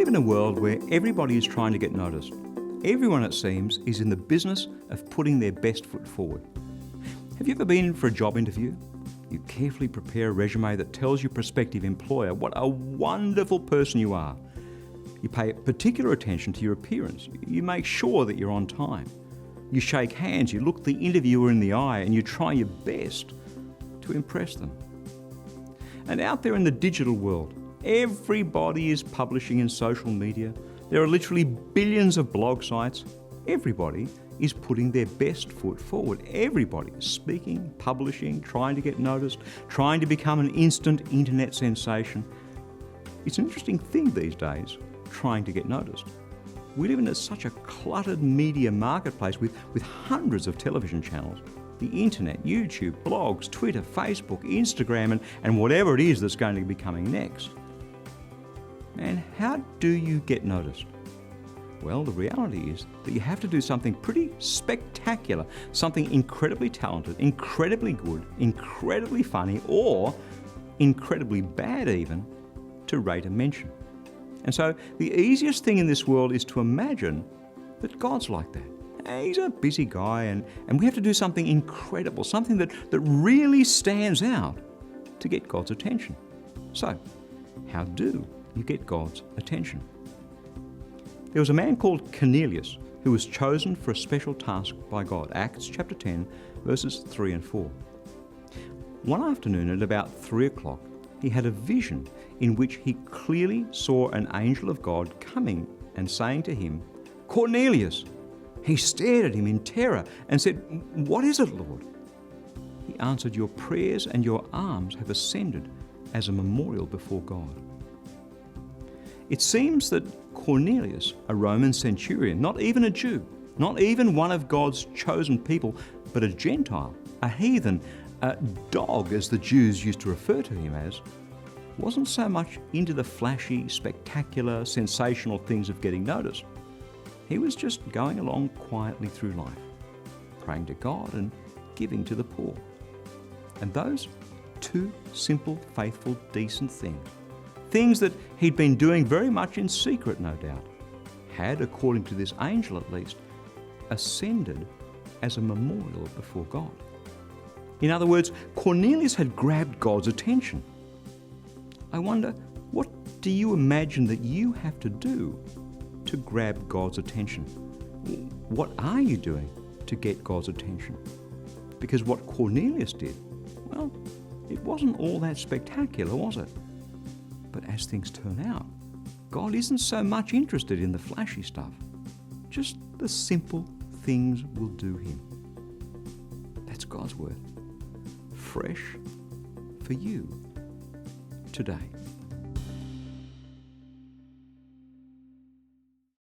live in a world where everybody is trying to get noticed. Everyone, it seems, is in the business of putting their best foot forward. Have you ever been in for a job interview? You carefully prepare a resume that tells your prospective employer what a wonderful person you are. You pay particular attention to your appearance. You make sure that you're on time. You shake hands, you look the interviewer in the eye, and you try your best to impress them. And out there in the digital world, everybody is publishing in social media. There are literally billions of blog sites. Everybody is putting their best foot forward. Everybody is speaking, publishing, trying to get noticed, trying to become an instant internet sensation. It's an interesting thing these days, trying to get noticed. We live in such a cluttered media marketplace with hundreds of television channels, the internet, YouTube, blogs, Twitter, Facebook, Instagram, and whatever it is that's going to be coming next. And how do you get noticed? Well, the reality is that you have to do something pretty spectacular, something incredibly talented, incredibly good, incredibly funny, or incredibly bad even, to rate a mention. And so the easiest thing in this world is to imagine that God's like that. He's a busy guy and we have to do something incredible, something that really stands out to get God's attention. So, how do you get God's attention? There was a man called Cornelius who was chosen for a special task by God. Acts chapter 10, verses 3 and 4. One afternoon at about 3 o'clock, he had a vision in which he clearly saw an angel of God coming and saying to him, "Cornelius!" He stared at him in terror and said, "What is it, Lord?" He answered, "Your prayers and your alms have ascended as a memorial before God." It seems that Cornelius, a Roman centurion, not even a Jew, not even one of God's chosen people, but a Gentile, a heathen, a dog as the Jews used to refer to him as, wasn't so much into the flashy, spectacular, sensational things of getting noticed. He was just going along quietly through life, praying to God and giving to the poor. And those two simple, faithful, decent things that he'd been doing very much in secret, no doubt, had, according to this angel at least, ascended as a memorial before God. In other words, Cornelius had grabbed God's attention. I wonder, what do you imagine that you have to do to grab God's attention? What are you doing to get God's attention? Because what Cornelius did, well, it wasn't all that spectacular, was it? But as things turn out, God isn't so much interested in the flashy stuff. Just the simple things will do him. That's God's word. Fresh for you today.